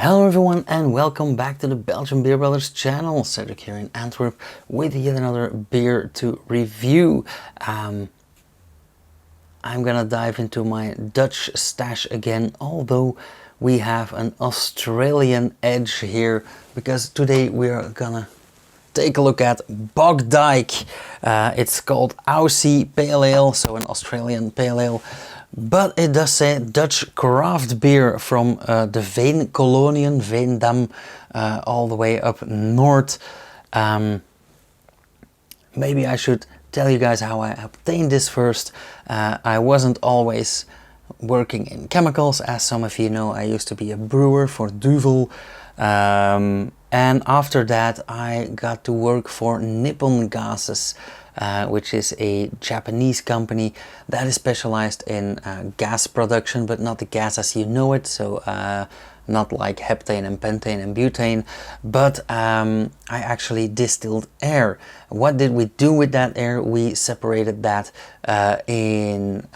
Hello everyone and welcome back to the Belgian Beer Brothers channel. Cedric here in Antwerp with yet another beer to review. I'm gonna dive into my Dutch stash again, although we have an Australian edge here because today we are gonna take a look at Bogdike. It's called Aussie Pale Ale, so an Australian pale ale. But it does say Dutch craft beer from the Veenkoloniën, Veendam, all the way up north. Maybe I should tell you guys how I obtained this first. I wasn't always working in chemicals, as some of you know. I used to be a brewer for Duvel. And after that I got to work for Nippon Gases, which is a Japanese company that is specialized in gas production, but not the gas as you know it, so not like heptane and pentane and butane, but I actually distilled air. What did we do with that air? We separated that in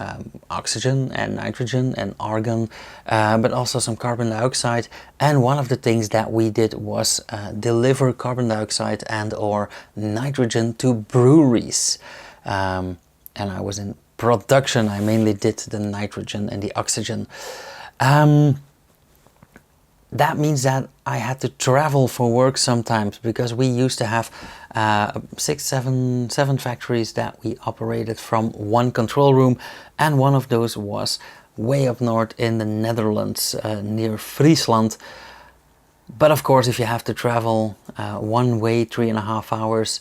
oxygen and nitrogen and argon, but also some carbon dioxide. And one of the things that we did was deliver carbon dioxide and or nitrogen to breweries. And I was in production. I mainly did the nitrogen and the oxygen. That means that I had to travel for work sometimes, because we used to have seven factories that we operated from one control room, and one of those was way up north in the Netherlands, near Friesland. But of course, if you have to travel one way 3.5 hours,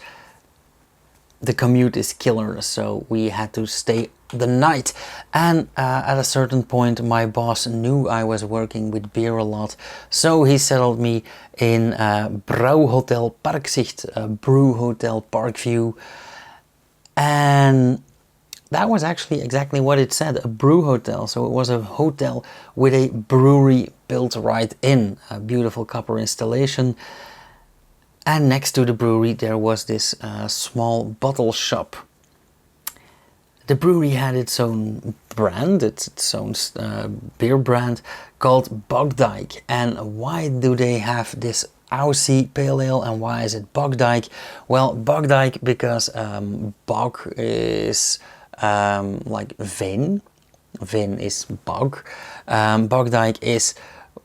the commute is killer, so we had to stay the night. And at a certain point my boss knew I was working with beer a lot, so he settled me in Brouwhotel Parkzicht, Brouwhotel Parkview, and that was actually exactly what it said, a brew hotel. So it was a hotel with a brewery built right in, a beautiful copper installation. And next to the brewery there was this small bottle shop. The brewery had its own brand, its own beer brand called Bogdike. And why do they have this Aussie Pale Ale and why is it Bogdike? Well, Bogdike because bog is like veen. Veen is bog. Bogdike is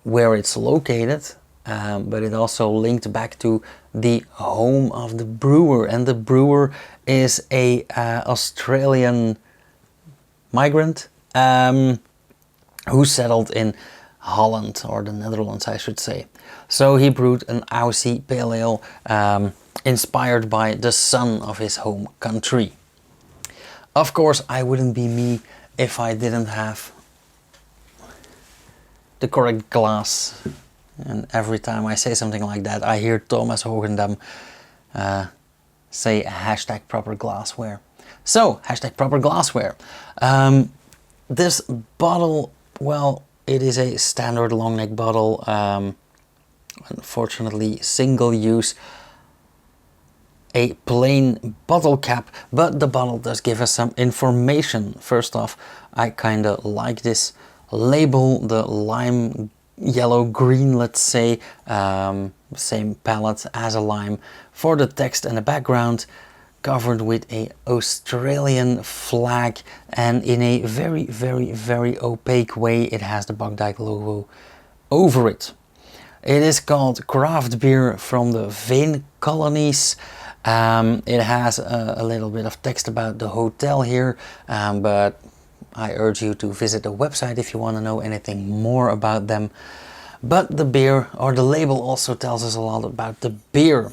where it's located. But it also linked back to the home of the brewer, and the brewer is a Australian migrant who settled in Holland, or the Netherlands I should say. So he brewed an Aussie Pale Ale inspired by the sun of his home country. Of course, I wouldn't be me if I didn't have the correct glass. And every time I say something like that, I hear Thomas Hogendam say hashtag proper glassware. So, hashtag proper glassware. This bottle, well, it is a standard long neck bottle. Unfortunately, single use. A plain bottle cap, but the bottle does give us some information. First off, I kind of like this label, the lime yellow green, let's say, same palette as a lime for the text and the background, covered with a Australian flag, and in a very opaque way it has the Bogdike logo over it. It is called craft beer from the Veenkolonies. It has a little bit of text about the hotel here, but I urge you to visit the website if you want to know anything more about them. But the beer, or the label, also tells us a lot about the beer,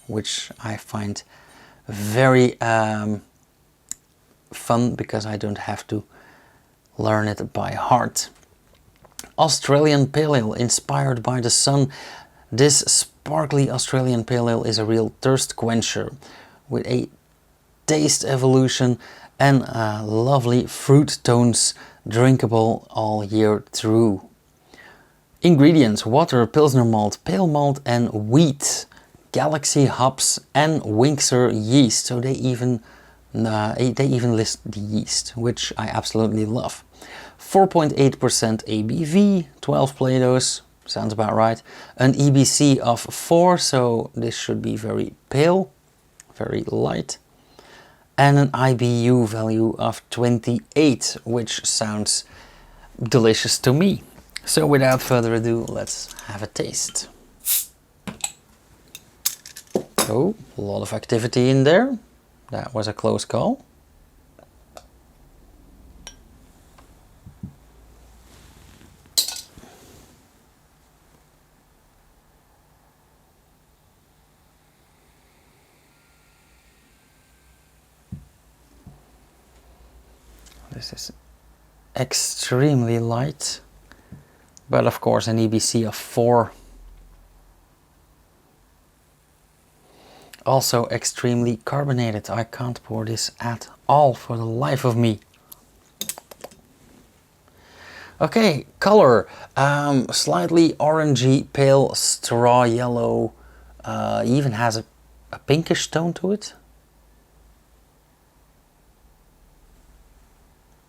which I find very fun because I don't have to learn it by heart. Australian Pale Ale, inspired by the sun. This sparkly Australian Pale Ale is a real thirst quencher with a taste evolution and lovely fruit tones, drinkable all year through. Ingredients: water, pilsner malt, pale malt and wheat, Galaxy hops and Winxer yeast. So they even list the yeast, which I absolutely love. 4.8% ABV, 12 Play-Dohs, sounds about right. An EBC of 4, so this should be very pale, very light. And an IBU value of 28, which sounds delicious to me. So without further ado, let's have a taste. Oh, a lot of activity in there. That was a close call. This is extremely light, but of course an EBC of 4. Also extremely carbonated. I can't pour this at all for the life of me. Okay, color. Slightly orangey, pale, straw yellow. Even has a pinkish tone to it.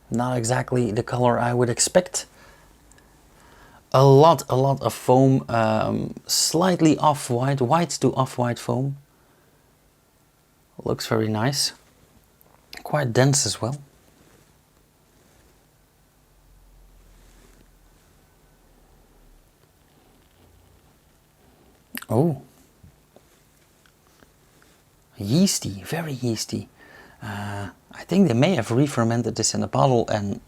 Not exactly the color I would expect. A lot of foam, slightly off-white, white to off-white foam. Looks very nice. Quite dense as well. Oh. Yeasty, very yeasty. I think they may have re-fermented this in a bottle and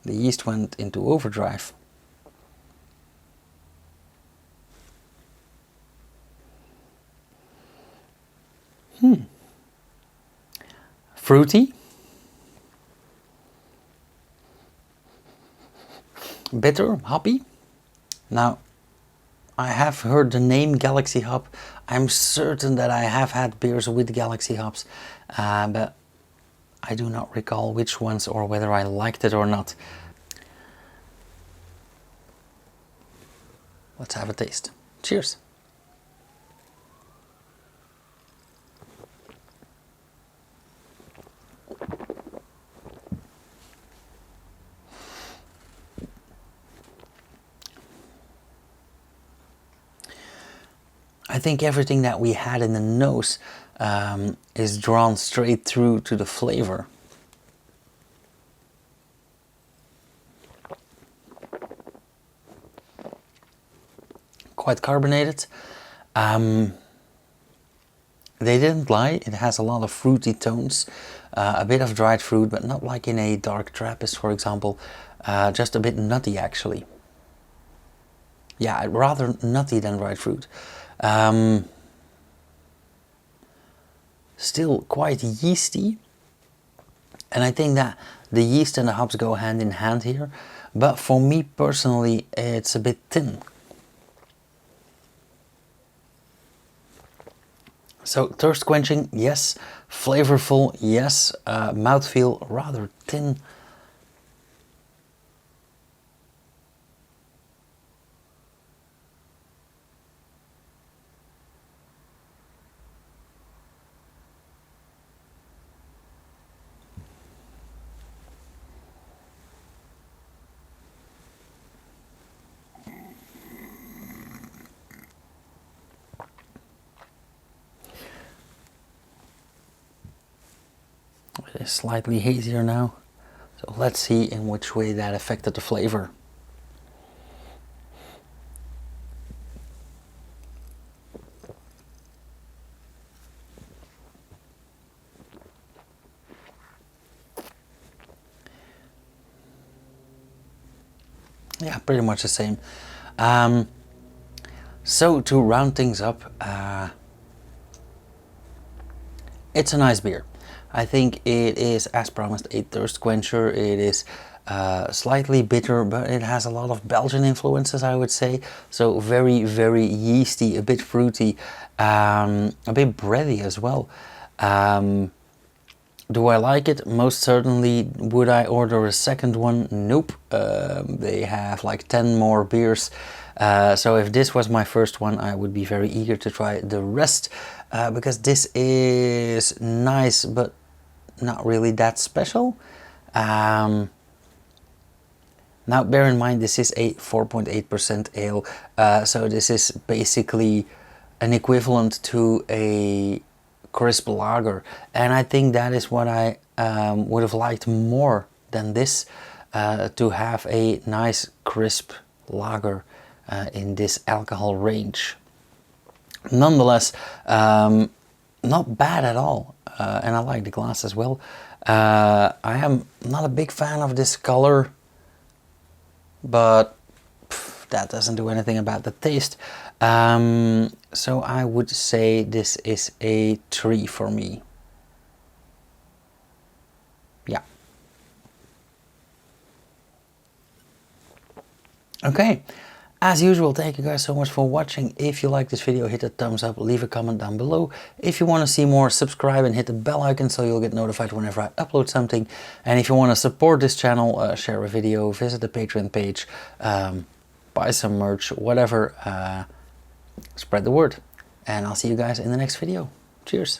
the yeast went into overdrive. Fruity. Bitter, hoppy. Now, I have heard the name Galaxy hop. I'm certain that I have had beers with Galaxy hops, but I do not recall which ones or whether I liked it or not. Let's have a taste. Cheers. I think everything that we had in the nose is drawn straight through to the flavor. Quite carbonated. They didn't lie, it has a lot of fruity tones, a bit of dried fruit, but not like in a dark Trappist, for example, just a bit nutty actually. Yeah, rather nutty than dried fruit. Still quite yeasty, and I think that the yeast and the hops go hand in hand here, but for me personally it's a bit thin. So thirst quenching, yes. Flavorful, yes. Mouthfeel rather thin. It is slightly hazier now, so let's see in which way that affected the flavor. Yeah, pretty much the same. So to round things up, it's a nice beer. I think it is, as promised, a thirst quencher. It is slightly bitter, but it has a lot of Belgian influences, I would say. So very, very yeasty, a bit fruity, a bit bready as well. Do I like it? Most certainly. Would I order a second one? Nope. They have like 10 more beers. So if this was my first one, I would be very eager to try the rest, because this is nice, but not really that special. Now bear in mind this is a 4.8% ale, so this is basically an equivalent to a crisp lager, and I think that is what I would have liked more than this, to have a nice crisp lager in this alcohol range. Nonetheless, not bad at all, and I like the glass as well. I am not a big fan of this color, but that doesn't do anything about the taste. So I would say this is a 3 for me. Yeah. Okay. As usual, thank you guys so much for watching. If you like this video, hit a thumbs up, leave a comment down below. If you want to see more, subscribe and hit the bell icon so you'll get notified whenever I upload something. And if you want to support this channel, share a video, visit the Patreon page, buy some merch, whatever, spread the word. And I'll see you guys in the next video. Cheers.